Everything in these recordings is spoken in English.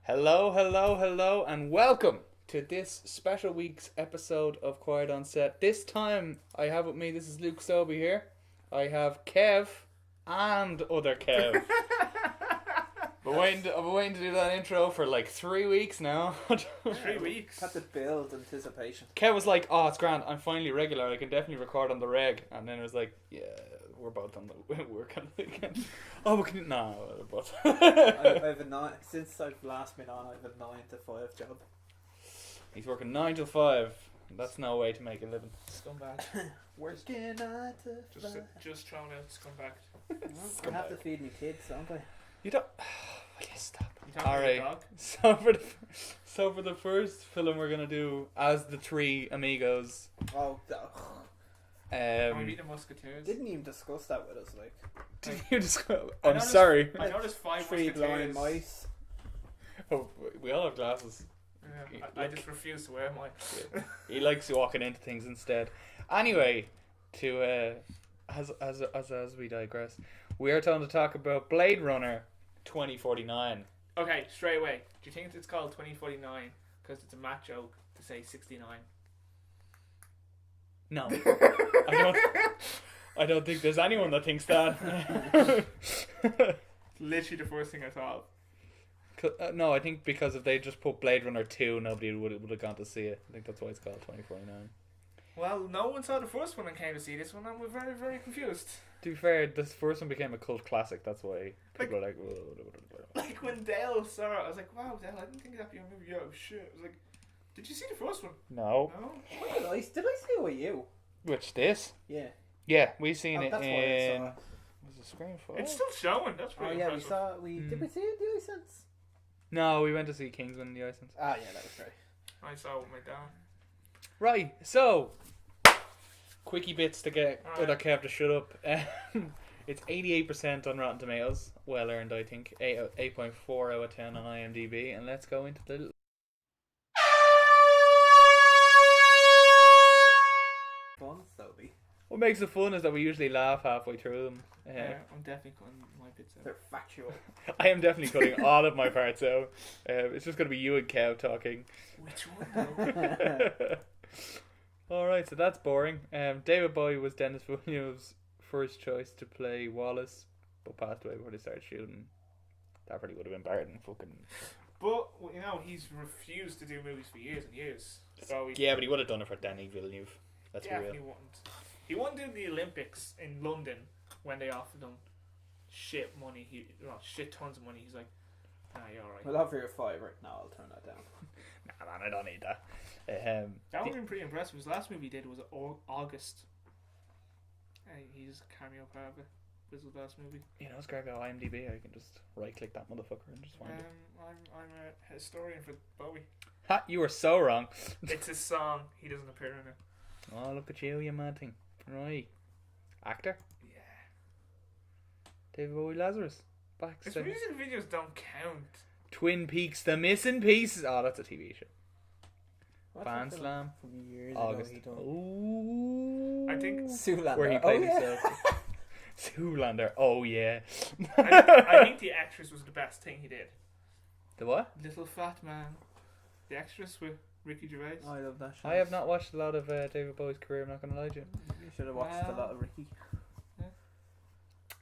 Hello, hello, hello, and welcome to this special week's episode of Quiet on Set. This time I have with me, this is Luke Sobey here. I have Kev and other Kev. I've been waiting to do that intro for like 3 weeks now. 3 weeks. Had to build anticipation. Kev was like, "Oh, it's grand. I'm finally regular. I can definitely record on the reg." And then it was like, "Yeah, we're both on the we're kind of like, oh, we can no, we're both." I have since I've last been on, I have a 9 to 5 job. He's working 9 to 5. That's no way to make a living. Scumbag. Working 9 to 5. Just thrown out scumbag. I have to feed me kids, don't I? You don't. Yes, stop. You talking All about right. your dog? So for the first film we're gonna do as the three amigos. Oh, Can we meet the Musketeers? didn't even discuss that with us. Like, Did you just? I I'm noticed- sorry. I noticed 5 3 blind Musketeers. mice. Oh, we all have glasses. Yeah, I just refuse to wear mine. He likes walking into things instead. Anyway, to as we digress, we are going to talk about Blade Runner 2049. Okay, straight away. Do you think it's called 2049 because it's a math joke to say 69? No, I don't think there's anyone that thinks that. Literally the first thing I thought. No, I think because if they just put Blade Runner 2, nobody would have gone to see it. I think that's why it's called 2049. Well, no one saw the first one and came to see this one, and we're very, very confused. To be fair, this first one became a cult classic. That's why people are like, Like when Dale saw it, I was like, "Wow, Dale, I didn't think that'd be a movie." Oh shit! I was like, "Did you see the first one?" no. No. What did I see it with you? Which this? Yeah. Yeah, we've seen it That's why I in. saw it. Was it Screen 4? It's still showing. That's Oh pretty yeah, we impressive. saw. Did we see it in the iSense? No, we went to see Kingsman in the Iceland. Ah yeah, that was great. I saw it with my dad. Right, so quickie bits to get Alright. other Kev to shut up. It's 88% on Rotten Tomatoes, well earned, I think. 8.4 out of 10 on IMDb, and let's go into the little. Fun, Sobey. What makes it fun is that we usually laugh halfway through them. Yeah, I'm definitely cutting my bits out. They're factual. I am definitely cutting all of my parts out. It's just going to be you and Kev talking. Which one though? Alright, so that's boring. David Bowie was Dennis Villeneuve's first choice to play Wallace, but passed away before they started shooting. That probably would have been better than fucking. But you know, he's refused to do movies for years and years. So he Yeah, but he would have done it for Danny Villeneuve. Let's be definitely real. wouldn't. He wouldn't do the Olympics in London when they offered him shit money. Shit tons of money. He's like, "Nah, you're alright." Well, offer your $5 right now. I'll turn that down. Nah, man, I don't need that. That would have been pretty impressive. His last movie he did was August. He's a cameo part of it. Was his last movie. You know, it's great about IMDb. I can just right click that motherfucker and just find it. I'm a historian for Bowie. Ha! You were so wrong. It's his song. He doesn't appear in it. Oh, look at you mad thing. Right. Actor? Yeah. David Bowie Lazarus. Back. His music videos don't count. Twin Peaks, The Missing Pieces. Oh, that's a TV show. What's Fan that film Slam. from years August. ago he done? Ooh. I think Zoolander. Where he played oh, yeah. himself. Zoolander. Oh, yeah. I think the actress was the best thing he did. The what? Little Fat Man. The actress with Ricky Gervais. I love that show. I have not watched a lot of David Bowie's career, I'm not going to lie to you. You should have watched a lot of Ricky.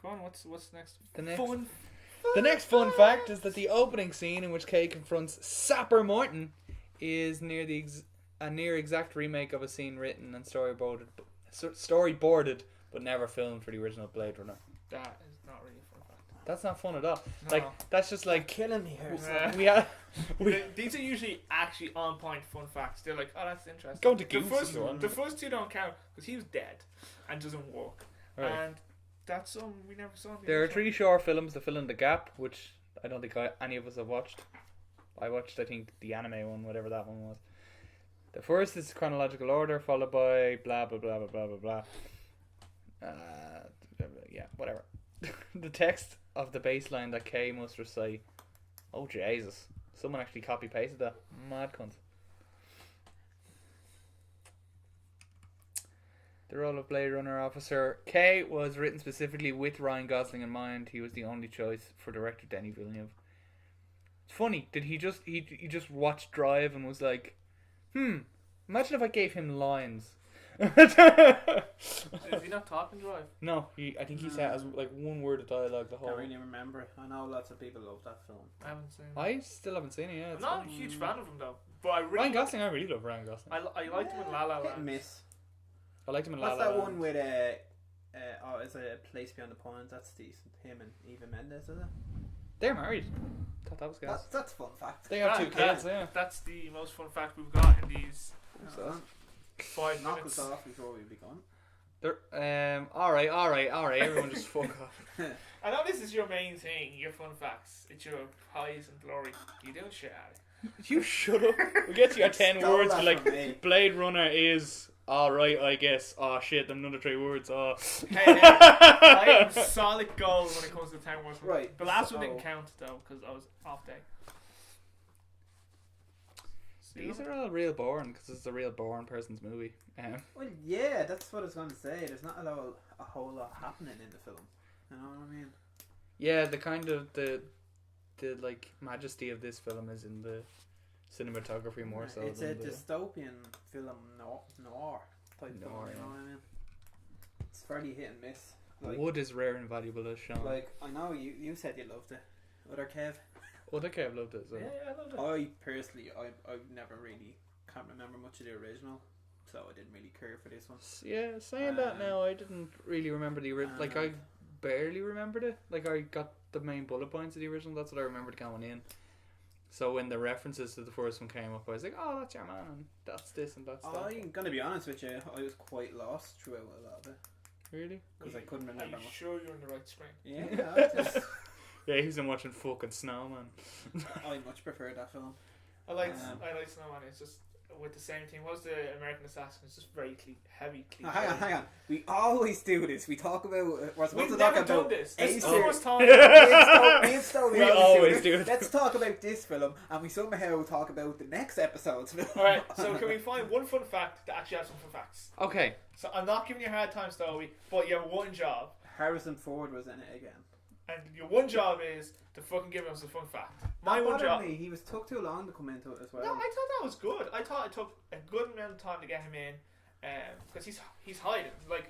Go on, what's next? The next fun fact is that the opening scene in which Kay confronts Sapper Morton is near a near exact remake of a scene written and storyboarded but never filmed for the original Blade Runner. That is not really a fun fact. That's not fun at all. No. Like, that's just like Killing me here. Yeah. we had These are usually actually on point fun facts. They're like, oh, that's interesting. Going to the Goose first, if you want. the first two don't count because he was dead and doesn't work. Right. And that's something we never saw. In the There are original. 3 short films that fill in the gap, which I don't think any of us have watched. I watched, I think, the anime one, whatever that one was. The first is chronological order, followed by blah blah blah blah blah blah blah. Yeah, whatever. The text of the baseline that Kay must recite. Oh Jesus! Someone actually copy pasted that. Mad cunt. The role of Blade Runner officer K was written specifically with Ryan Gosling in mind. He was the only choice for director Denis Villeneuve. funny. Did he just he just watched Drive and was like, imagine if I gave him lines. Is he not talking Drive? No, I think he said as like one word of dialogue the I whole. can't really remember it. I know lots of people love that film. I haven't seen it. I still haven't seen it. Yeah, I'm it's not fun. a huge fan of him though. But I really Ryan Gosling. I really love Ryan Gosling. I liked him in La La Hit and Land. miss. I liked him in La What's La that Land. one with is it A Place Beyond the Pines? That's decent. Him and Eva Mendes, is it? They're married. Thought that was gas. That's a fun fact. They have 2 kids. Yeah. That's the most fun fact we've got in these So, 5 knock minutes. us off before we be gone. They're all right. Everyone just fuck off. I know this is your main thing, your fun facts. It's your highs and glory. You doing shit at it. You shut up. We get to your 10 Stole words. that Like from me. Blade Runner is all right, I guess. Oh shit, them another 3 words. Oh. Hey, I am solid gold when it comes to 10 words. Right, The last one so- didn't count though because I was off day. These are all real boring because it's a real boring person's movie. Well, yeah, that's what I was going to say. There's not a whole lot happening in the film. You know what I mean? Yeah, the kind of the like majesty of this film is in the cinematography more so It's a than the dystopian film noir type film. Noir, You yeah. know what I mean? It's fairly hit and miss. Like, wood is rare and valuable as shown. like I know you said you loved it. Other Kev? Oh, the Kev loved it. So. Yeah, I loved it. I personally, I've never really can't remember much of the original, so I didn't really care for this one. Yeah, saying that now, I didn't really remember the original. Like I And- barely remembered it. Like I got the main bullet points of the original. That's what I remembered going in. So when the references to the first one came up, I was like, "Oh, that's your man, and that's this, and that's that." I'm gonna be honest with you, I was quite lost throughout a lot of it Really? because I couldn't Are remember you much. sure you're in the right screen? Yeah, I just Yeah, he's been watching fucking Snowman. I much prefer that film. I like Um, Snowman. It's just with the same thing. What was the American Assassin? It's just very heavy. Now, hang on. We always do this. We talk about. We're supposed We've to talk never done about this. This is the Acer. first time. Me and Stowe, We always do it. Let's talk about this film, and we somehow talk about the next episode's film. All right. So can we find one fun fact that actually has some fun facts? Okay. So I'm not giving you a hard time, Stowe, but you have one job, Harrison Ford was in it again. and your one job is to fucking give us a fun fact. My That one bothered job. me. He took too long to come into it as well. No, I thought that was good. I thought it took a good amount of time to get him in, because he's hiding. Like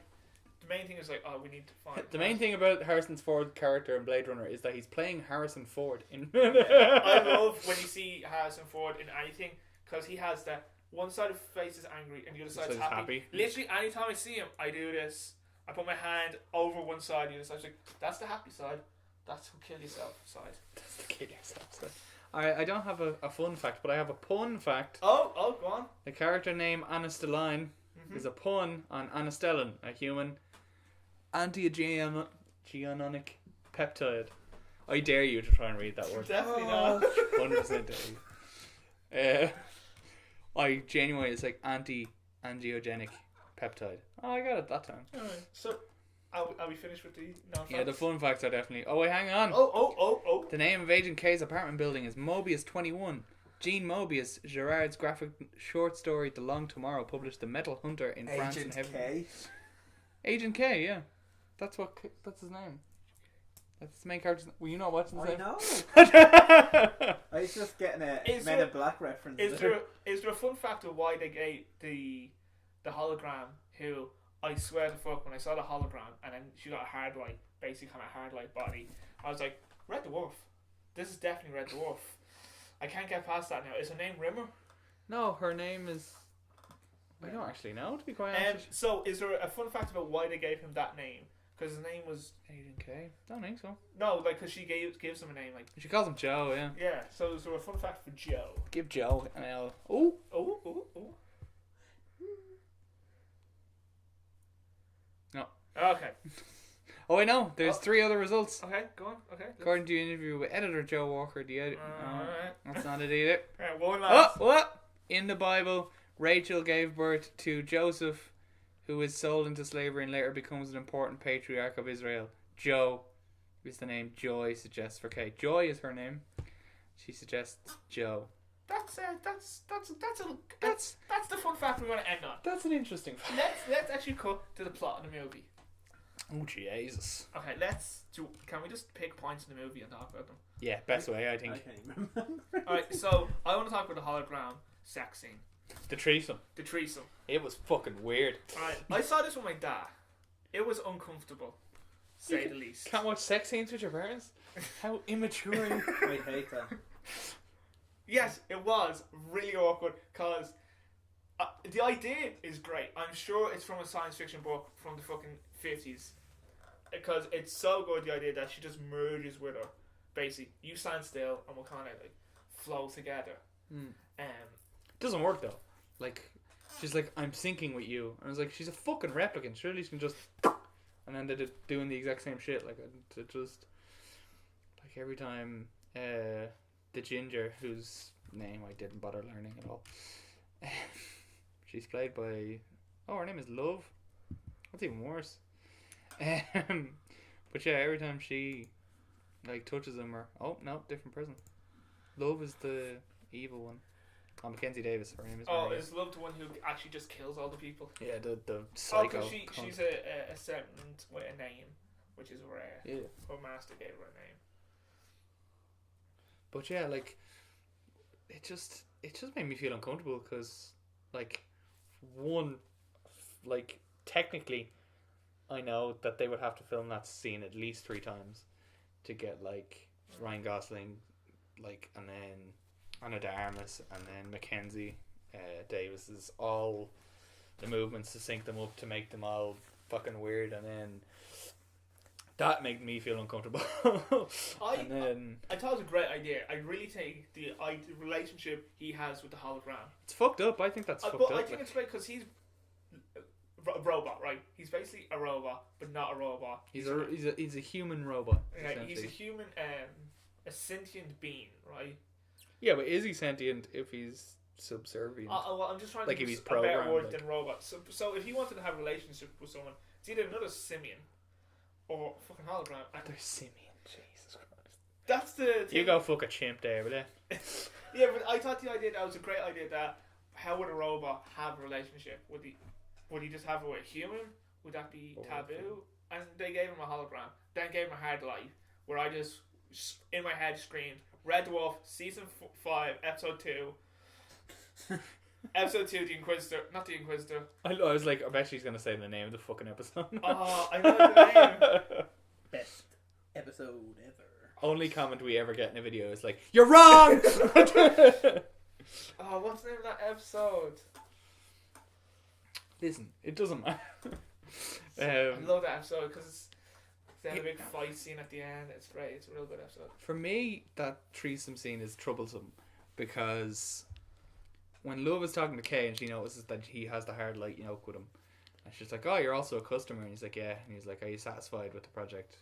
the main thing is like, oh, we need to find. The main thing about Harrison Ford's character in Blade Runner is that he's playing Harrison Ford in. I love when you see Harrison Ford in anything because he has that one side of his face is angry and the other side is side's happy. happy. Literally, anytime I see him, I do this. I put my hand over one side, the other side. Like that's the happy side. That's the kill yourself side. That's the kid yourself. So. I don't have a fun fact, but I have a pun fact. Oh, go on. The character name Anastelline is a pun on anastellin, a human anti-geonic peptide. I dare you to try and read that word. Definitely not. 100% dare you. I genuinely, it's like anti-angiogenic peptide. Oh, I got it that time. Alright, so are we finished with the non-facts? Yeah, the fun facts are definitely. Oh wait, hang on. Oh. The name of Agent K's apartment building is Mobius 21. Jean Mobius, Gerard's graphic short story The Long Tomorrow, published The Metal Hunter in France and Agent Heaven. K. Agent K, yeah. That's his name. That's his main character. Were you not watching I this? know. know. I was just getting a Is Men there- in Black reference. Is there a fun fact of why they gave the hologram who I swear to fuck when I saw the hologram and then she got a hard light, basically kind of hard light body, I was like, Red Dwarf. This is definitely Red Dwarf. I can't get past that now. Is her name Rimmer? No, her name is. I don't actually know, to be quite honest. So is there a fun fact about why they gave him that name? Because his name was Agent K? Don't think so. no, like because she gives him a name like She calls him Joe, yeah. yeah. So is there a fun fact for Joe? Give Joe an L. Oh! Oh. No. Okay. Oh, I know. There's 3 other results. Okay. Go on. Okay. According to an interview with editor Joe Walker, the edit. Alright. That's not it either. Alright. One Oh, last. what? In the Bible, Rachel gave birth to Joseph, who is sold into slavery and later becomes an important patriarch of Israel. Joe is the name Joy suggests for Kate. Joy is her name. She suggests Joe. That's the fun fact we're going to end on. That's an interesting fact. Let's actually cut to the plot of the movie. Oh, Jesus. Okay, can we just pick points in the movie and talk about them? Yeah, best way, I think. I can't even remember. Alright, so I want to talk about the hologram sex scene. The threesome. The threesome. It was fucking weird. Alright, I saw this with my dad. It was uncomfortable, say the least. Can't watch sex scenes with your parents? How immature are you? I hate that. Yes, it was really awkward because the idea is great. I'm sure it's from a science fiction book from the fucking 50s. Because it's so good, the idea that she just merges with her. Basically, you stand still and we'll kind of like flow together. It doesn't work though. Like, she's like, I'm syncing with you. And I was like, she's a fucking replicant. Surely she can just... And then they're doing the exact same shit. Like, it just... Like, every time the ginger, whose name I didn't bother learning at all. She's played by... Oh, her name is Love. That's even worse. But yeah, every time she like touches him or... Oh, no, different person. Love is the evil one. Oh, Mackenzie Davis, her name is. Oh, is Love the one who actually just kills all the people? Yeah, the psycho. Oh, because she's a serpent with a name, which is rare. Yeah. Her master gave her a name. But yeah, like, it just made me feel uncomfortable because, like, one, like, technically, I know that they would have to film that scene at least 3 times to get, like, Ryan Gosling, like, and then Anna de Armas, and then Mackenzie Davis's, all the movements to sync them up to make them all fucking weird, and then that made me feel uncomfortable. I thought it was a great idea. I really think the relationship he has with the hologram. It's fucked up. I think that's fucked but up. I think it's great because he's a robot, right? He's basically a robot, but not a robot. He's a human robot. Yeah, he's a human, a sentient being, right? Yeah, but is he sentient if he's subservient? Well, I'm just trying Like to if use he's a better programmed, word like... than robot. So if he wanted to have a relationship with someone, it's either another simian or fucking hologram. And They're simian. Jesus Christ. that's the thing. You go fuck a chimp there, will you? Yeah, but I thought the idea that was a great idea. That how would a robot have a relationship? Would he just have it with a human? Would that be taboo? And they gave him a hologram. Then gave him a hard life, where I just in my head screamed Red Dwarf season 5 episode 2. Episode 2, the Inquisitor, not the Inquisitor. I was like, I bet she's gonna say the name of the fucking episode. Oh, I know the name. Best episode ever. Only comment we ever get in a video is like, you're wrong. Oh, what's the name of that episode? Listen, it doesn't matter. I love that episode because they have a big fight scene at the end. It's great. It's a real good episode. For me, that threesome scene is troublesome because when Love is talking to Kay and she notices that he has the hard light yoke with him, and she's like, "Oh, you're also a customer," and he's like, "Yeah," and he's like, "Are you satisfied with the project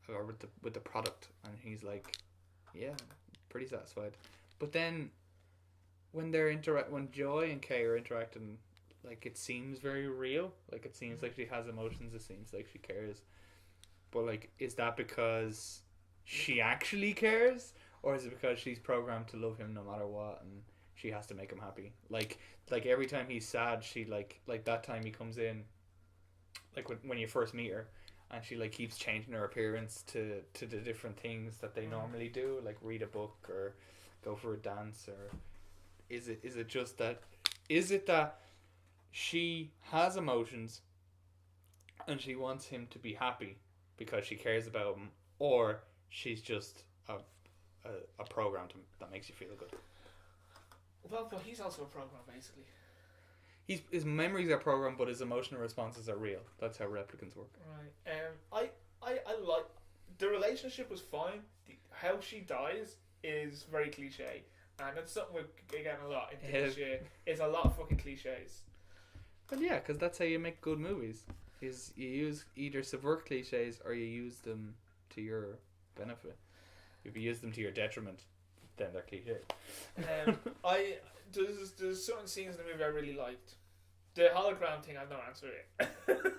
or with the product?" And he's like, "Yeah, pretty satisfied." But then when when Joy and Kay are interacting, like, it seems very real. Like, it seems like she has emotions. It seems like she cares. But, like, is that because she actually cares? Or is it because she's programmed to love him no matter what and she has to make him happy? Like every time he's sad, she, like that time he comes in, like, when you first meet her, and she, like, keeps changing her appearance to the different things that they normally do, like read a book or go for a dance, or is it just that... Is it that she has emotions and she wants him to be happy because she cares about him, or she's just a program that makes you feel good? Well, but he's also a program, basically. His memories are programmed, but his emotional responses are real. That's how replicants work. Right. I like... The relationship was fine. How she dies is very cliche. And it's something we're getting a lot into this year. It's a lot of fucking cliches. But yeah, because that's how you make good movies. Is you use either subvert cliches or you use them to your benefit. If you use them to your detriment, then they're cliche. There's certain scenes in the movie I really liked. The hologram thing, I've no answer to.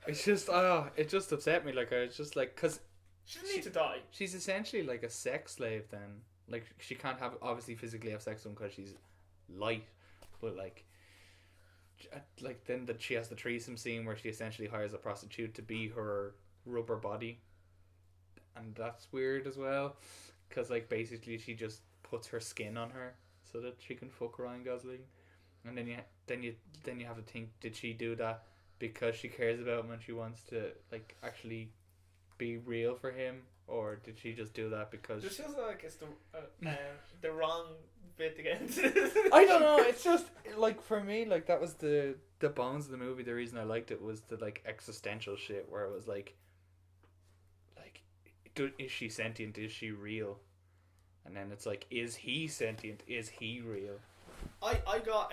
It's just, it just upset me. Like, I was just like, because she doesn't need to die. She's essentially like a sex slave then. Like, she can't obviously physically have sex with him because she's light, but like then that she has the threesome scene where she essentially hires a prostitute to be her rubber body, and that's weird as well, because like basically she just puts her skin on her so that she can fuck Ryan Gosling, and then you have to think, did she do that because she cares about him and she wants to like actually be real for him, or did she just do that because? It feels like it's the wrong bit to get into. I don't know. It's just like for me, like that was the bones of the movie. The reason I liked it was the like existential shit where it was like, is she sentient? Is she real? And then it's like, is he sentient? Is he real? I got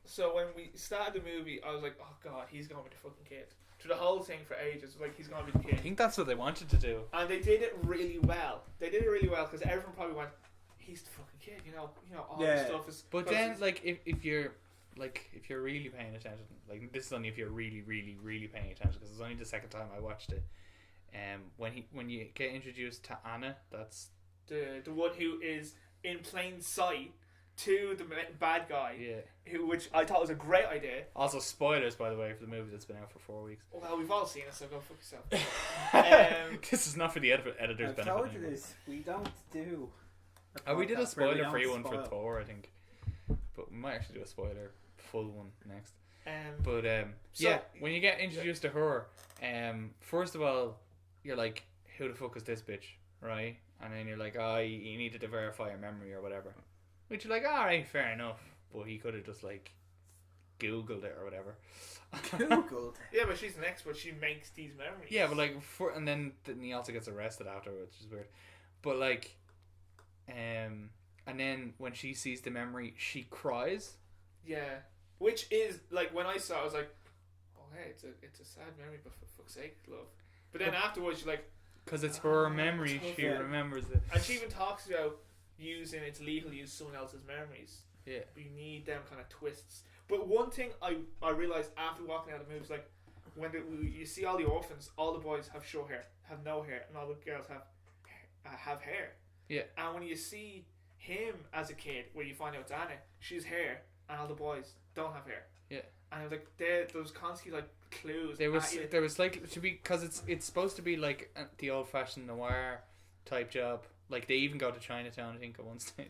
so when we started the movie, I was like, oh god, he's gonna be the fucking kid. Through the whole thing for ages, like he's gonna be the I kid. think that's what they wanted to do. And they did it really well. They did it really well because everyone probably went, he's the fucking kid, you know, all this stuff is. But then, like, if you're really paying attention, like this is only if you're really, really, really paying attention, because it's only the second time I watched it. When you get introduced to Anna, that's the one who is in plain sight to the bad guy. Yeah. Which I thought was a great idea. Also, spoilers, by the way, for the movie that's been out for 4 weeks. Well, we've all seen it, so go fuck yourself. This is not for the editor's benefit. I told you this. We don't do. We did a spoiler-free one spoil. for Thor, I think, but we might actually do a spoiler-full one next. So, yeah, when you get introduced to her, first of all, you're like, who the fuck is this bitch, right? And then you're like, you needed to verify your memory or whatever. Which you're like, alright, fair enough. But he could have just like Googled it or whatever. Googled. Yeah, but she's an expert. She makes these memories. Yeah, but like, and then he also gets arrested after, which is weird. But like, and then when she sees the memory, she cries. Yeah, which is like when I saw it, I was like, oh hey, it's a sad memory, but for fuck's sake, love. But then afterwards, you're like, because it's her memory, she remembers it. And she even talks about using it's legal to use someone else's memories. Yeah. But you need them kind of twists. But one thing I realised after walking out of the movie is like when you see all the orphans, all the boys have short hair, have no hair, and all the girls have hair. Yeah. And when you see him as a kid, where you find out it's Anna, she's hair, and all the boys don't have hair. Yeah. And I was like, there was constantly like clues. There was like to be, because it's supposed to be like the old fashioned noir type job. Like they even go to Chinatown, I think, at one stage.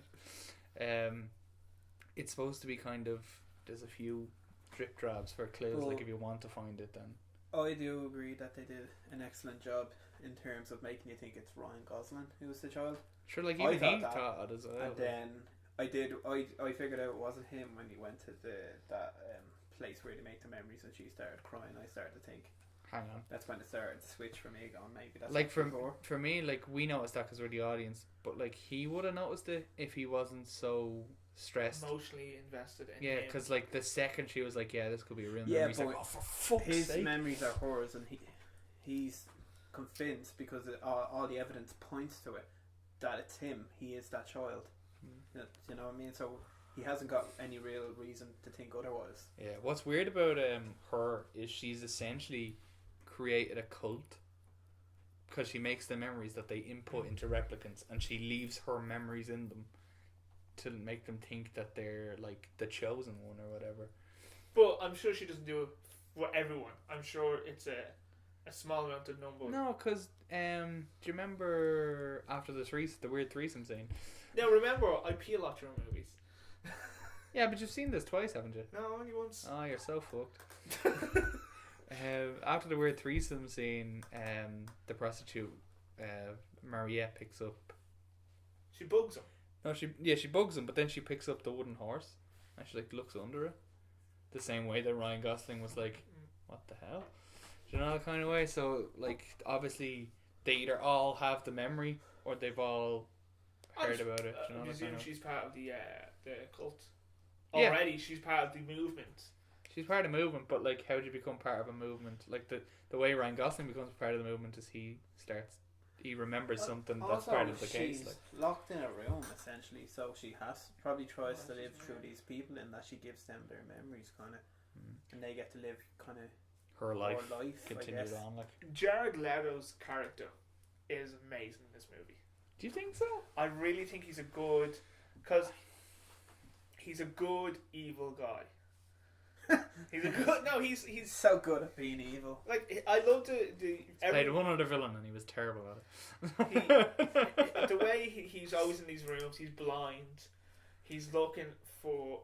It's supposed to be kind of, there's a few drip drabs for clues. Well, like if you want to find it, then I do agree that they did an excellent job in terms of making you think it's Ryan Gosling who was the child. sure, like I even thought he that. thought it as well. And then I figured out it wasn't him when he went to that place where they make the memories and she started crying. I started to think, hang on. that's when it started to switch for me, going maybe that's Like before. for me, like we noticed that because we're the audience, but like he would have noticed it if he wasn't so stressed. Emotionally invested in Yeah, him. because like the second she was like, yeah, this could be a real Yeah, memory. He's but like, oh, for fuck's his sake. memories are hers, and he's convinced because all the evidence points to it that it's him. He is that child. You know what I mean? So he hasn't got any real reason to think otherwise. Yeah, what's weird about her is she's essentially created a cult because she makes the memories that they input into replicants, and she leaves her memories in them to make them think that they're like the chosen one or whatever. But I'm sure she doesn't do it for everyone. I'm sure it's a small amount of number. No, because do you remember after the weird threesome scene? Now remember, I pee a lot during movies. Yeah, but you've seen this twice, haven't you? No, only once. Oh, you're so fucked. After the weird threesome scene, the prostitute Mariette picks up. She bugs him. No, she bugs him, but then she picks up the wooden horse and she like looks under it, the same way that Ryan Gosling was like, "What the hell?" Do you know, that kind of way. So like, obviously, they either all have the memory or they've all heard about it. Do you know, I that presume kind of... she's part of the cult. Yeah. Already, she's part of the movement. She's part of the movement, but like, how do you become part of a movement? Like the way Ryan Gosling becomes part of the movement is he remembers something that's Also, part of the case. she's Like, locked in a room essentially, so she probably tries to live through these people, in that she gives them their memories, kind of, and they get to live kind of her life I continues guess. on. Like, Jared Leto's character is amazing in this movie. do you think so? I really think he's a good evil guy. He's a good. No, he's He's so good at being evil. like I love the Played one other villain and he was terrible at he, it. the way he's always in these rooms. He's blind. He's looking for.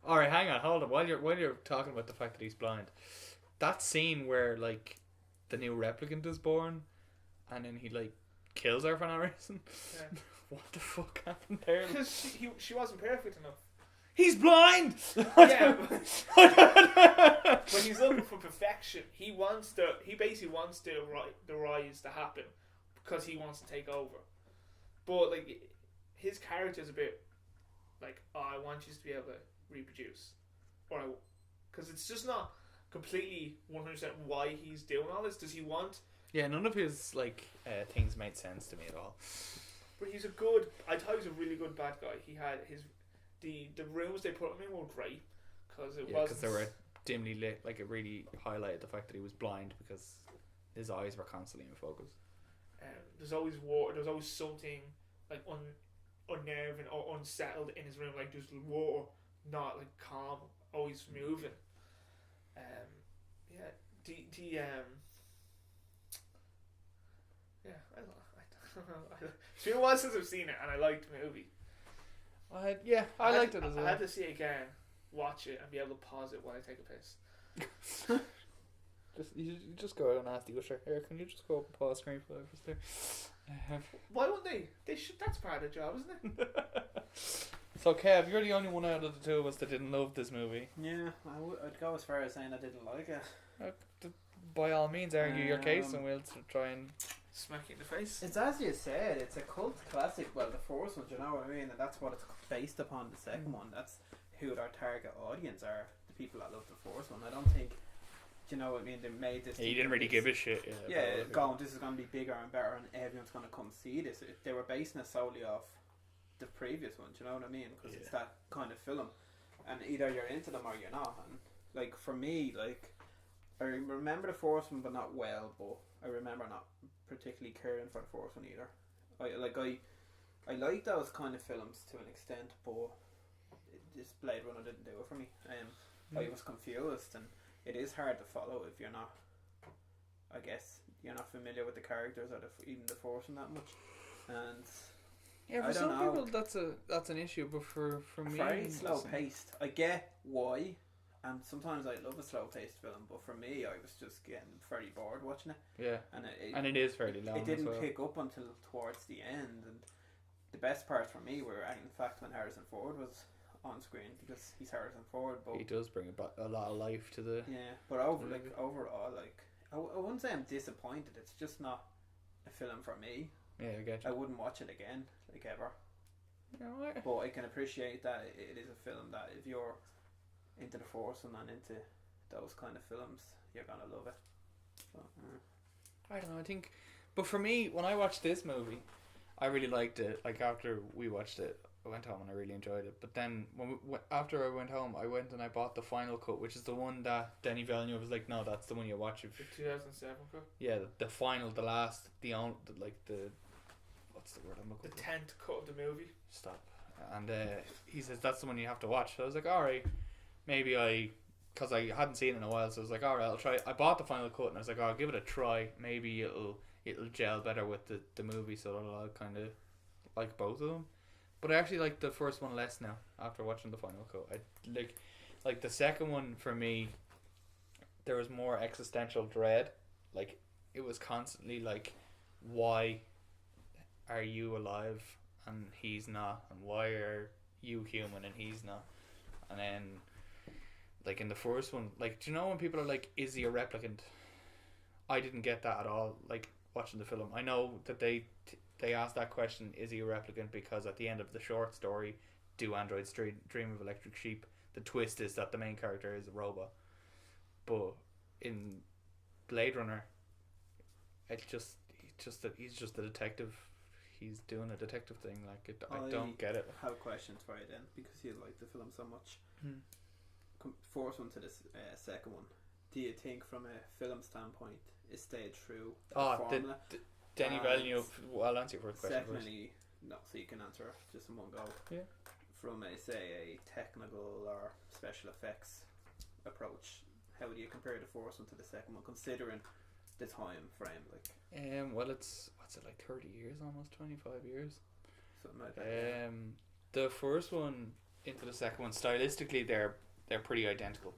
All right, hang on, hold on. While you're talking about the fact that he's blind, that scene where like the new replicant is born, and then he like kills her for no reason. Yeah. What the fuck happened there? Because she wasn't perfect enough. He's blind. Yeah, but he's looking for perfection. He basically wants the rise to happen because he wants to take over. But like his character's a bit like, oh, I want you to be able to reproduce, or because it's just not completely 100% why he's doing all this. Does he want? Yeah, none of his like things made sense to me at all. But he's a good. I thought he was a really good bad guy. He had the rooms they put him in were great because because they were dimly lit. Like it really highlighted the fact that he was blind because his eyes were constantly in focus. There's always water. There's always something like unnerving or unsettled in his room. Like there's water, not like calm, always moving. Yeah. Yeah. I don't know. It's been a while since I've seen it, and I liked the movie. I liked it as well. I had to see it again, watch it, and be able to pause it while I take a piss. You just go out and ask the usher. Here, can you just go up and pause screen for us there? Why wouldn't they? They should. That's part of the job, isn't it? So, Kev, you're the only one out of the two of us that didn't love this movie. Yeah, I'd go as far as saying I didn't like it. By all means, argue your case, and we'll try and smack you in the face. It's as you said, it's a cult classic. Well, the first one, you know what I mean, and that's what it's based upon. The second one, that's who their target audience are. The people that love the first one. I don't think, you know what I mean. They made this. Yeah, you didn't really give a shit. Yeah, this is going to be bigger and better, and everyone's going to come see this. They were basing it solely off the previous one. Do you know what I mean? Because it's that kind of film, and either you're into them or you're not. And like for me, like I remember the first one, but not well. But I remember not particularly caring for the first one either. I like those kind of films to an extent, but this Blade Runner didn't do it for me. I was confused, and it is hard to follow if you're not. I guess you're not familiar with the characters or even the first one that much, and yeah, for some people that's an issue, but for me, very slow paced. I get why. And sometimes I love a slow-paced film, but for me, I was just getting very bored watching it. Yeah, and it is fairly long. It didn't pick up until towards the end, and the best parts for me were, in fact, when Harrison Ford was on screen, because he's Harrison Ford. But he does bring a lot of life to the. Yeah, but overall, I wouldn't say I'm disappointed. It's just not a film for me. Yeah, I get you. I wouldn't watch it again, like ever. Yeah, but I can appreciate that it is a film that if you're into the Force and into those kind of films, you're gonna love it. So, I don't know. I think, but for me, when I watched this movie, I really liked it. Like after we watched it, I went home and I really enjoyed it. But then after I went home, I went and I bought the final cut, which is the one that Denis Villeneuve was like, no, that's the one you watch. The 2007 cut. Yeah, the final, the last, what's the word I'm looking for? The 10th cut of the movie. Stop. And he says that's the one you have to watch. So I was like, all right. Maybe because I hadn't seen it in a while, so I was like, alright, I'll try. I bought the final cut and I was like, oh, I'll give it a try. Maybe it'll gel better with the movie, so I'll kind of like both of them. But I actually like the first one less now after watching the final cut. I like the second one for me. There was more existential dread. Like it was constantly like, why are you alive and he's not, and why are you human and he's not, and then. Like in the first one, like, do you know when people are like, is he a replicant? I didn't get that at all, like, watching the film. I know that they asked that question, is he a replicant? Because at the end of the short story, Do Androids Dream of Electric Sheep, the twist is that the main character is a robot. But in Blade Runner, he's just a detective. He's doing a detective thing. Like, I don't get it. I have questions for you then, because you like the film so much. First one to the second one, do you think from a film standpoint it stayed true the formula? Denis Villeneuve, I'll answer your first question secondly first. No, so you can answer just in one go. Yeah. From a technical or special effects approach? How do you compare the first one to the second one, considering the time frame? Well, it's what's it like 30 years, almost 25 years. Something like that. The first one into the second one, stylistically, they're pretty identical.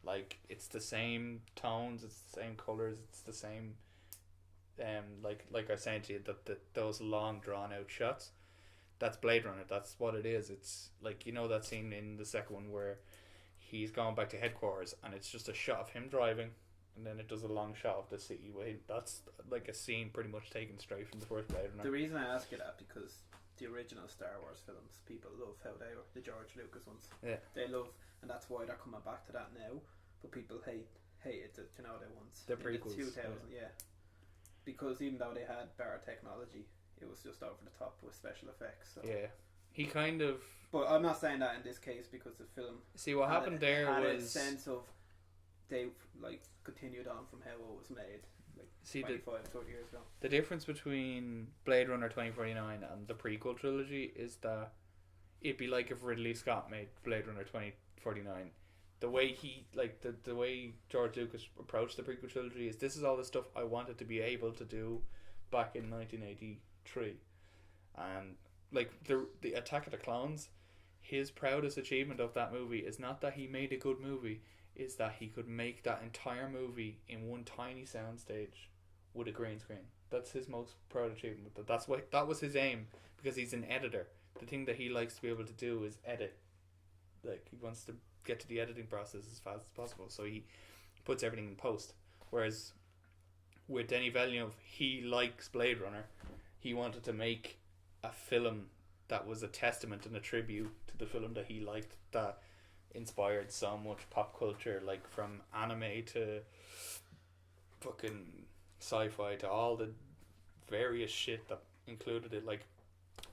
Like, it's the same tones, it's the same colors, it's the same. Like I was saying to you, that those long drawn out shots, that's Blade Runner. That's what it is. It's like, you know, that scene in the second one where he's gone back to headquarters and it's just a shot of him driving, and then it does a long shot of the city. That's like a scene pretty much taken straight from the first Blade Runner. The reason I ask you that, because the original Star Wars films, people love how they were, the George Lucas ones. Yeah. They love, and that's why they're coming back to that now. But people hated the, you know, the ones The in prequels, the 2000, yeah. Because even though they had better technology, it was just over the top with special effects. So. Yeah, he kind of. But I'm not saying that in this case, because the film. See, what happened there had was a sense of they like continued on from how it was made, like 25, 30 years ago. The difference between Blade Runner 2049 and the prequel trilogy is that it'd be like if Ridley Scott made Blade Runner 2049. The way the way George Lucas approached the prequel trilogy is, this is all the stuff I wanted to be able to do back in 1983, and like the Attack of the Clones, his proudest achievement of that movie is not that he made a good movie, is that he could make that entire movie in one tiny soundstage with a green screen. That's his most proud achievement. That was his aim, because he's an editor. The thing that he likes to be able to do is edit. Like, he wants to get to the editing process as fast as possible, so he puts everything in post. Whereas with Denis Villeneuve, he likes Blade Runner. He wanted to make a film that was a testament and a tribute to the film that he liked, that inspired so much pop culture, like from anime to fucking sci-fi to all the various shit that included it. Like,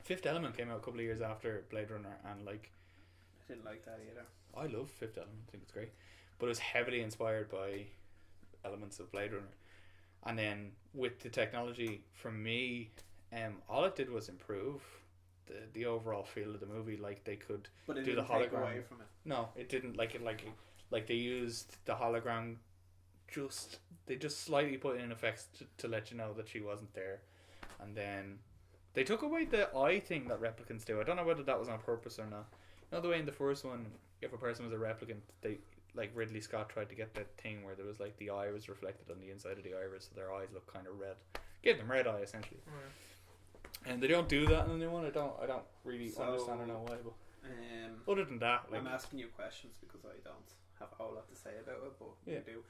Fifth Element came out a couple of years after Blade Runner, and like, I didn't like that either. I love Fifth Element, I think it's great, but it was heavily inspired by elements of Blade Runner. And then with the technology, for me, all it did was improve the overall feel of the movie. Like, they could but it do the didn't take hologram away from it. No, it didn't. Like they used the hologram. They just slightly put in effects to let you know that she wasn't there, and then they took away the eye thing that replicants do. I don't know whether that was on purpose or not. You know, the way in the first one, if a person was a replicant, they, like Ridley Scott tried to get that thing where there was like the eye was reflected on the inside of the iris, so their eyes look kind of red. Gave them red eye essentially. And they don't do that in the new one. I don't really understand or know why. But other than that, like, I'm asking you questions because I don't have a whole lot to say about it, but yeah. you do.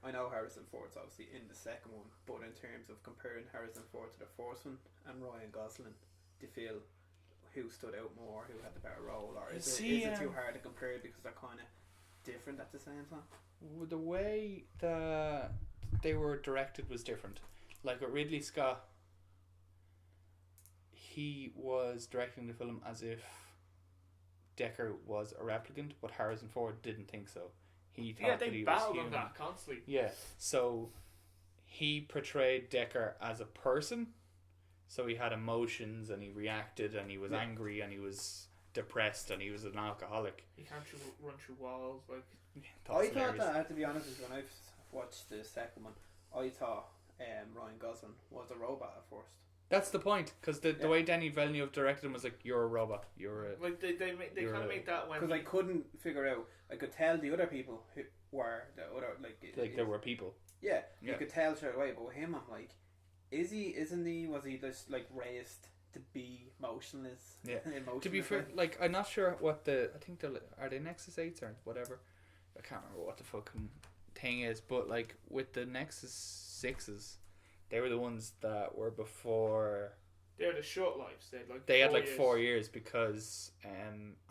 I know Harrison Ford's obviously in the second one, but in terms of comparing Harrison Ford to the first one and Ryan Gosling, do you feel who stood out more, who had the better role, or is it too hard to compare because they're kind of different at the same time? The way that they were directed was different. Like with Ridley Scott, he was directing the film as if Deckard was a replicant, but Harrison Ford didn't think so. He thought that he was battled human. on that constantly. Yeah, so he portrayed Deckard as a person, so he had emotions and he reacted and he was angry and he was depressed and he was an alcoholic. He can't run through walls, like. I thought that, I have to be honest with you, when I've watched the second one, I thought Ryan Gosling was a robot at first. That's the point, because the way Denis Villeneuve directed him was like, you're a robot, you're a... Like, they kind of make that when... Because I couldn't figure out, I could tell the other people who were, the other, like there were people. Yeah, you could tell straight away, but with him, I'm like, isn't he, was he just, like, raised to be motionless? Yeah. To be fair, like, I'm not sure what I think are they Nexus 8s or whatever? I can't remember what the fucking thing is, but, like, with the Nexus 6s, they were the ones that were before. They're the short lives. They had like 4 years, because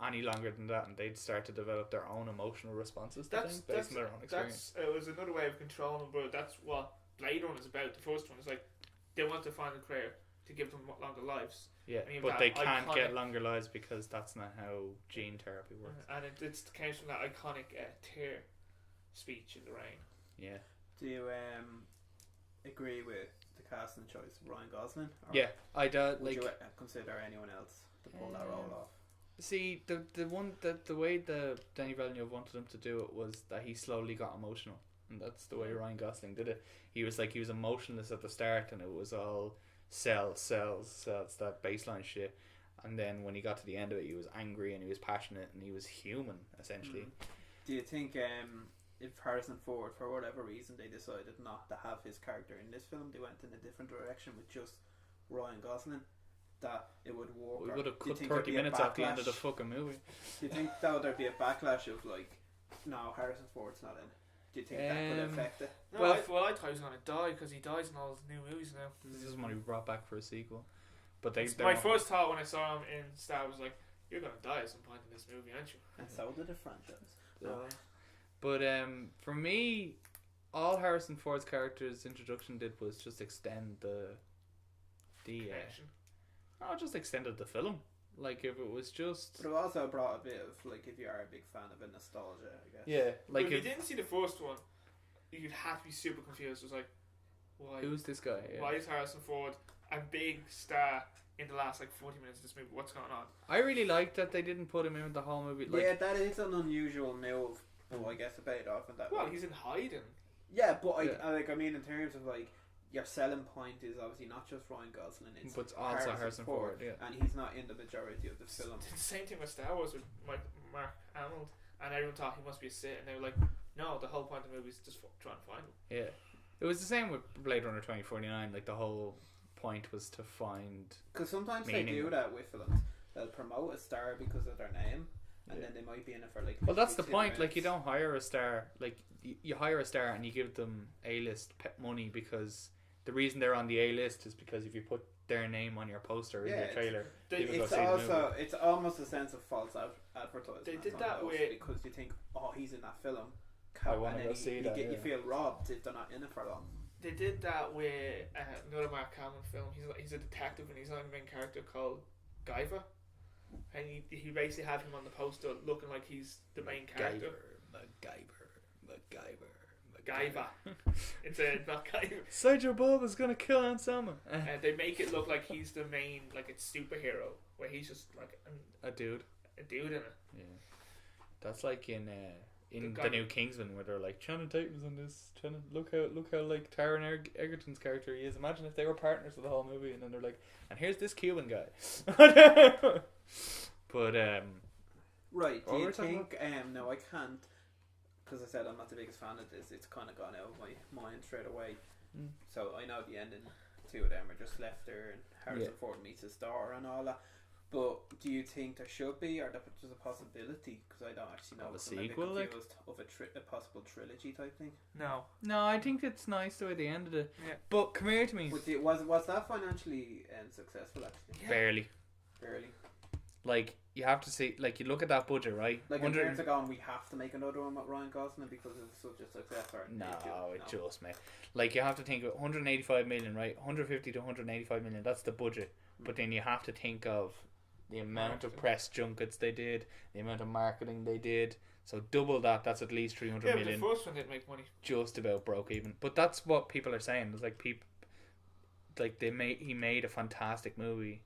any longer than that, and they'd start to develop their own emotional responses to things based on their own experience. It was another way of controlling, but that's what Blade Runner is about. The first one is like they want to find a career to give them longer lives. Yeah, but they can't get longer lives because that's not how gene therapy works. And it came from that iconic tear speech in the rain. Yeah. Do you agree with the casting choice of Ryan Gosling? Yeah, I do. Would you consider anyone else to pull that role off? See, the way the Danny Villeneuve wanted him to do it was that he slowly got emotional, and that's the way Ryan Gosling did it. He was emotionless at the start, and it was all cells, that baseline shit. And then when he got to the end of it, he was angry and he was passionate and he was human, essentially. Do you think if Harrison Ford, for whatever reason, they decided not to have his character in this film, they went in a different direction with just Ryan Gosling, that it would work? We would have cut 30 minutes off the end of the fucking movie. Do you think that there'd be a backlash of like, no, Harrison Ford's not in? Do you think that could affect it? No, well, I thought he was going to die because he dies in all his new movies now. This is when he brought back for a sequel. But my first thought when I saw him in Star was like, you're going to die at some point in this movie, aren't you? And so did the franchise. No. But for me, all Harrison Ford's character's introduction did was just extend the connection. Just extended the film. Like if it was just. But it also brought a bit of like, if you are a big fan of a nostalgia, I guess. Yeah, like if you didn't see the first one, you'd have to be super confused. It was like, why? Who's this guy? Yeah. Why is Harrison Ford a big star in the last like 40 minutes of this movie? What's going on? I really liked that they didn't put him in the whole movie. Like, yeah, that is an unusual move. But I guess about it off in that. Well, way. he's in hiding. Yeah, but I mean, in terms of like, your selling point is obviously not just Ryan Gosling, it's but also Harrison Ford, yeah. And he's not in the majority of the film. It's the same thing with Star Wars with Mark Hamill, and everyone thought he must be a Sith, and they were like, no, the whole point of the movie is just trying to find him. Yeah, it was the same with Blade Runner 2049. Like the whole point was to find. Because sometimes meaning. they do that with films. They'll promote a star because of their name, and then they might be in it for like. Well, that's the point. Like you don't hire a star. Like you hire a star and you give them A-list money because. The reason they're on the A-list is because if you put their name on your poster or in your trailer, it's almost a sense of false advertising. They did that way because you think, oh, he's in that film. I want to go see that. You feel robbed if they're not in it for long. They did that with another Mark Hamill film. He's a detective and he's on the main character called Guyver, and he basically had him on the poster looking like he's the main character. MacGyver. It's not Guyver. Sideshow Bob is gonna kill Aunt Selma. And they make it look like he's the main, like it's superhero, where he's just like a dude in it. Yeah, that's like in the new Kingsman where they're like Channing Tatum's on this. Look how like Taron Egerton's character he is. Imagine if they were partners for the whole movie, and then they're like, and here's this Cuban guy. But right. Do you think? No, I can't. Because I said I'm not the biggest fan of this, it's kind of gone out of my mind straight away. So I know the ending, two of them are just left there, and Harrison Ford meets his daughter and all that. But do you think there should be, or there's a possibility? Because I don't actually know. Of a sequel, like of a possible trilogy type thing. No, I think it's nice the way they ended it. Yeah. But come here to me. Was that financially successful? Actually, yeah. Barely. Like you have to see, like you look at that budget, right? Like in terms of going, we have to make another one with Ryan Gosling because it's such a success. Or Just mate. Like you have to think of 185 million, right? 150 to 185 million. That's the budget. But then you have to think of the amount of press junkets they did, the amount of marketing they did. So double that. That's at least 300 million. The first one didn't make money. Just about broke even. But that's what people are saying. It's like he made a fantastic movie.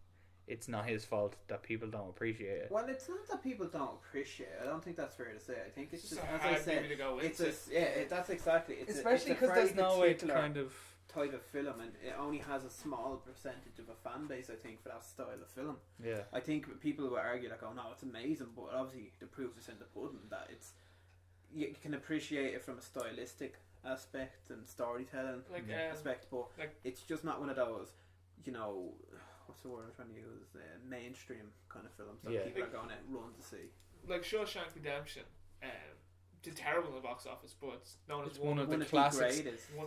It's not his fault that people don't appreciate it. Well, it's not that people don't appreciate it. I don't think that's fair to say. I think it's just, as I I said, that's exactly. Especially because there's no way to kind of type of film, and it only has a small percentage of a fan base. I think for that style of film. Yeah. I think people will argue like, "Oh no, it's amazing," but obviously the proof is in the pudding that you can appreciate it from a stylistic aspect and storytelling aspect, but it's just not one of those, what's the word I'm trying to use? Mainstream kind of films that people are going to run to see. Like Shawshank Redemption, did terrible in the box office, but it's known as one of the classics.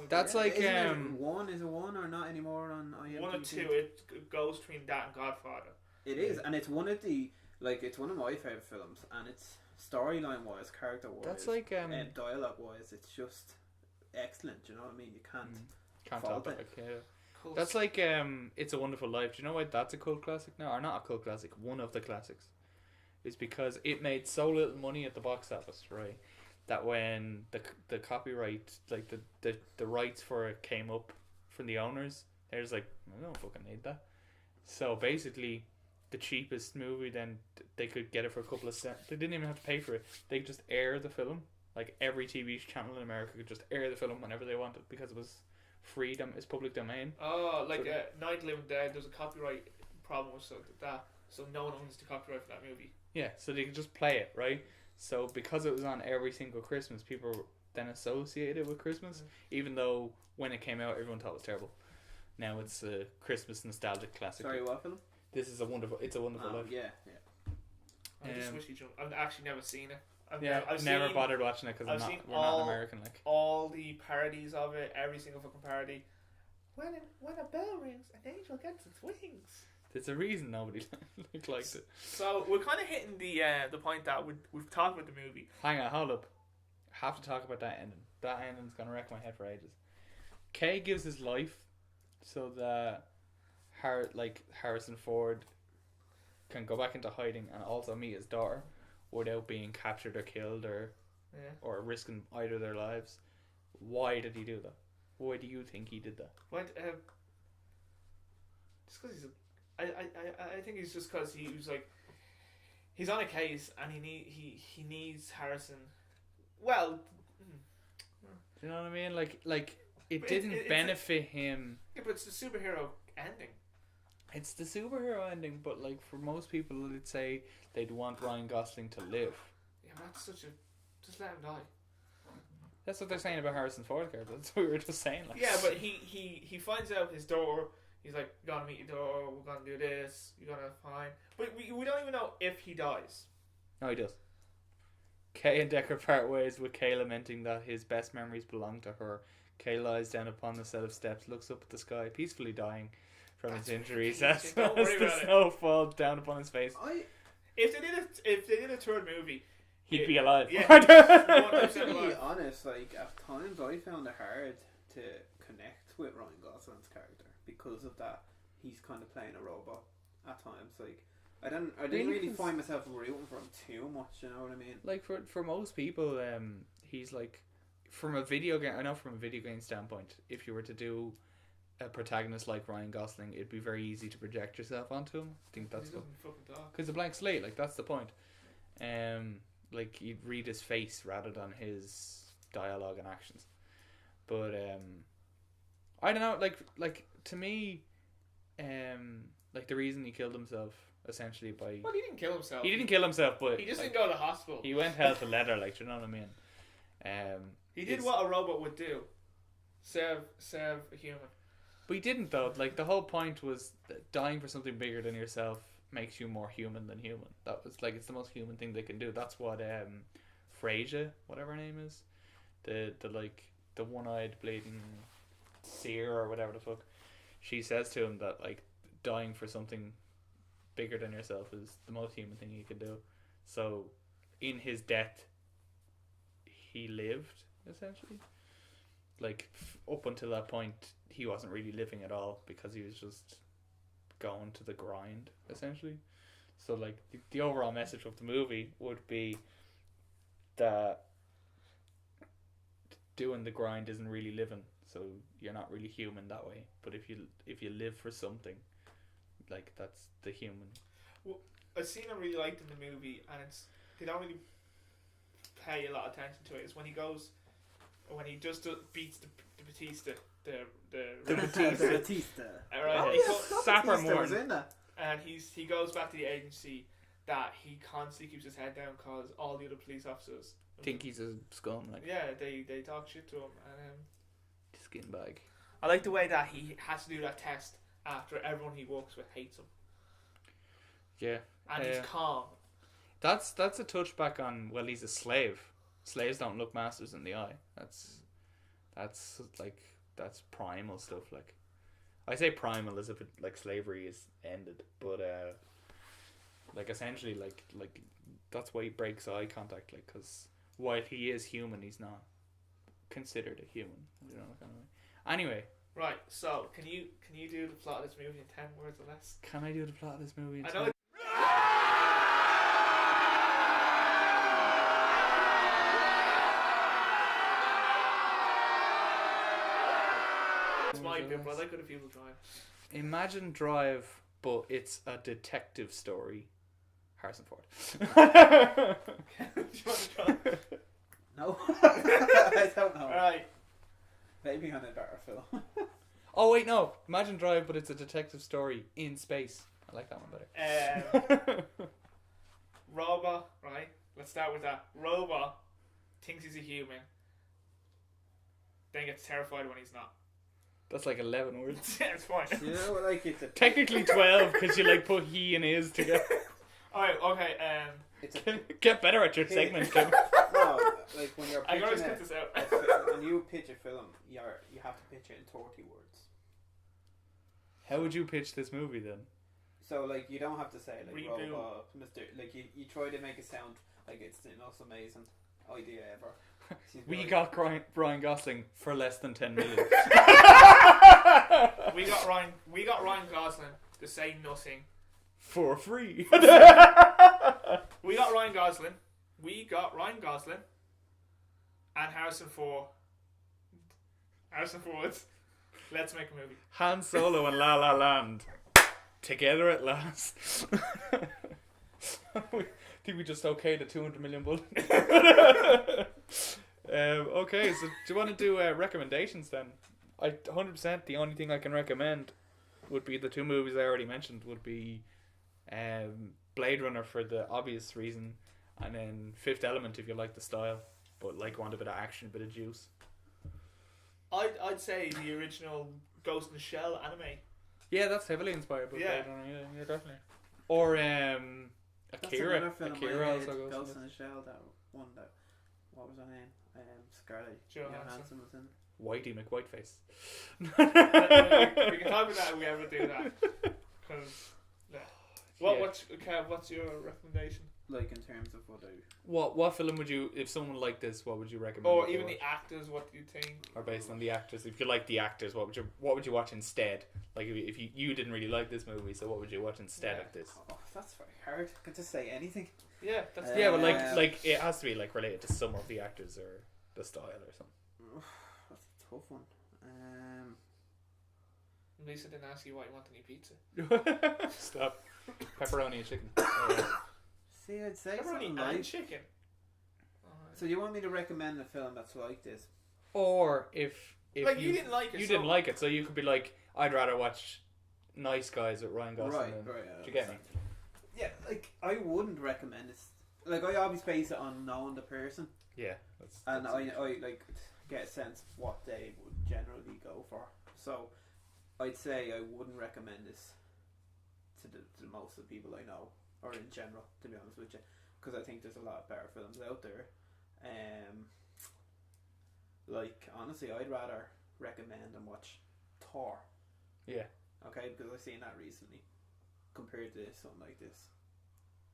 That's like is it one or not anymore on IMDb? 1 or 2. It goes between that and Godfather. It is, and it's one of it's one of my favorite films, and it's storyline wise, character wise, that's like and dialogue wise, it's just excellent. You know what I mean? You can't fault it. Cool. That's like It's a Wonderful Life. Do you know why that's a cult classic now? Or not a cult classic, one of the classics. Is because it made so little money at the box office, right? That when the copyright, like the rights for it came up from the owners, they're just like, I don't fucking need that. So basically, the cheapest movie, then they could get it for a couple of cents. They didn't even have to pay for it. They could just air the film. Like every TV channel in America could just air the film whenever they wanted because it was freedom. It's public domain. Oh, like Night of the Living Dead. There's a copyright problem with that, so no one owns the copyright for that movie. Yeah, so they could just play it, right? So because it was on every single Christmas, people were then associated with Christmas, even though when it came out, everyone thought it was terrible. Now it's a Christmas nostalgic classic. Sorry, what film? This is It's a Wonderful Life. Yeah. I just wish you jumped. I've actually never seen it. I've never bothered watching it because we're not American. Like all the parodies of it, every single fucking parody. When a bell rings, an angel gets its wings. There's a reason nobody liked it. So we're kind of hitting the point that we've talked about the movie. Hang on, hold up. Have to talk about that ending. That ending's gonna wreck my head for ages. Kay gives his life so that Harrison Ford can go back into hiding and also meet his daughter without being captured or killed or risking either of their lives. Why did he do that? Why do you think he did that? Just because I think it's just because he was like, he's on a case and he needs Harrison. Well, do you know what I mean? Like it didn't benefit him. Yeah, but it's the superhero ending. It's the superhero ending, but like for most people, they'd say they'd want Ryan Gosling to live. Yeah, but that's just let him die. That's what they're saying about Harrison Ford character. That's what we were just saying. Like. Yeah, but he finds out his daughter. He's like, "You're gonna meet your daughter. We're gonna do this. You're gonna find." But we don't even know if he dies. No, he does. Kay and Decker part ways with Kay lamenting that his best memories belong to her. Kay lies down upon the set of steps, looks up at the sky, peacefully dying from his injuries as the snow falls down upon his face. If they did a third movie, he'd be alive. Yeah. To be honest, like at times I found it hard to connect with Ryan Gosling's character because of that. He's kind of playing a robot at times. Like I didn't really find myself rooting for him too much. You know what I mean? Like for most people, he's like from a video game. I know from a video game standpoint, if you were to do a protagonist like Ryan Gosling, it'd be very easy to project yourself onto him. I think that's because a blank slate. Like that's the point. Like you'd read his face rather than his dialogue and actions. But I don't know. Like to me, like the reason he killed himself essentially by he didn't kill himself. He didn't kill himself, but he just didn't go to the hospital. He went hell to leather. Like, you know what I mean? He did what a robot would do. Serve a human. But he didn't though. Like the whole point was that dying for something bigger than yourself makes you more human than human. That was like it's the most human thing they can do. That's what Frasier, whatever her name is, the one-eyed bleeding seer or whatever the fuck, she says to him that like dying for something bigger than yourself is the most human thing you can do. So in his death he lived essentially. Like up until that point he wasn't really living at all because he was just going to the grind essentially. So like the overall message of the movie would be that doing the grind isn't really living, so you're not really human that way. But if you live for something, like that's the human. Well, a scene I really liked in the movie, and they don't really pay a lot of attention to it, is when he just beats the Batista, the Batista. Sapper Morton. And he goes back to the agency that he constantly keeps his head down because all the other police officers think he's a scum. Like they talk shit to him, and skin bag. I like the way that he has to do that test after everyone he works with hates him. Yeah, and he's calm. That's a touchback on he's a slave. Slaves don't look masters in the eye. That's primal stuff. Like I say primal as if it, like slavery is ended, but like essentially like that's why he breaks eye contact. Like because while he is human, he's not considered a human. You know, kind of way. Anyway. Right. So can you do the plot of this movie in 10 words or less? Can I do the plot of this movie in 10? I know. It's my bit, but I like other people try. Imagine Drive but it's a detective story. Harrison Ford. Do you want to try? No. I don't know. Alright. Maybe on a better film. Oh wait, no. Imagine Drive, but it's a detective story in space. I like that one better. Robot, right? Let's start with that. Robot thinks he's a human, then gets terrified when he's not. That's like 11 words. Yeah, it's fine. You know, like it's a Technically 12 because you like put he and his together. Alright, okay, it's a Get better at your segment, Kevin. no, like when you're I can always pitching cut this out. when you pitch a film, you have to pitch it in 30 words. How would you pitch this movie then? So like you don't have to say like Reboot. Robot, Mr. Like you try to make it sound like it's the most amazing idea ever. We got Ryan Gosling for less than 10 million. We got Ryan Gosling to say nothing. For free. We got Ryan Gosling. And Harrison Ford. Let's make a movie. Han Solo and La La Land. Together at last. I think we just okayed the 200 million bullet. Okay, so do you want to do recommendations then? 100% the only thing I can recommend would be the two movies I already mentioned. Would be Blade Runner for the obvious reason, and then Fifth Element if you like the style, but like want a bit of action, a bit of juice. I'd say the original Ghost in the Shell anime. Yeah, that's heavily inspired by Yeah. Blade Runner. Yeah, definitely. Or Akira. Film Akira I also had, goes. Ghost in the Shell. That one. That what was her name? Scarlett Johansson was in. Whitey McWhiteface. We can talk about that if we ever do that. Because what's your recommendation? Like in terms of what I. What film would you, if someone liked this, what would you recommend? Or they even watch? the actors, what do you think? Or based on the actors, if you like the actors, what would you watch instead? Like if you didn't really like this movie, so what would you watch instead of this? Oh, that's very hard. I could just say anything. Yeah, that's Yeah, but like it has to be like related to some of the actors or the style or something. That's a tough one. Lisa didn't ask you why you want any pizza. Stop. Pepperoni and chicken. See, I'd say Pepperoni something and like. chicken. So you want me to recommend a film that's like this? Or if Like you didn't like it. you so didn't like it, so you could be like, I'd rather watch Nice Guys with Ryan Gosling. Right. Do you get me? Yeah, like I wouldn't recommend this. Like I always base it on knowing the person, Yeah, and I like get a sense of what they would generally go for. So I'd say I wouldn't recommend this to the most of the people I know, or in general, to be honest with you, because I think there's a lot of better films out there. Like honestly, I'd rather recommend and watch Thor. Yeah. Okay, because I've seen that recently, compared to something like this,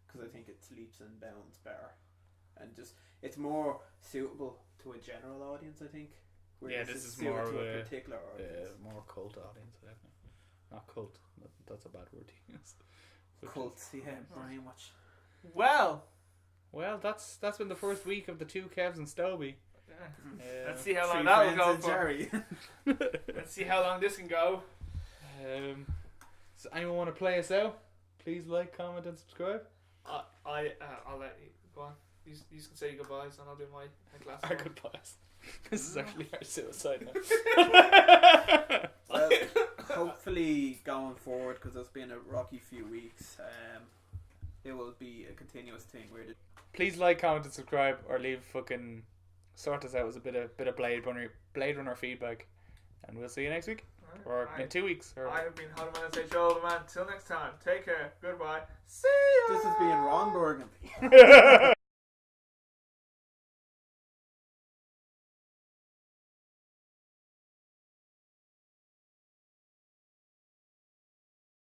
because I think it's leaps and bounds better, and just it's more suitable to a general audience. I think. Yeah, this is suited more to of a a particular audience. more cult audience. Not cult. That's a bad word to use. Cults, yeah, Brian watch. Well, that's been the first week of the two Kevs and Stobie. let's see how long Three that will friends go and for. Jerry. Let's see how long this can go. So anyone want to play us out? Please like, comment, and subscribe. I'll let you go on. You can say your goodbyes and I'll do my glass. Our goodbyes. This is actually our suicide now. Well, hopefully going forward, because it's been a rocky few weeks, it will be a continuous thing where Please like, comment, and subscribe, or leave fucking sort us out with a bit of Blade Runner feedback, and we'll see you next week or in 2 weeks. Or I have been How to Manage Show Man. Till next time, take care. Goodbye. See ya. this has been Ron Burgundy.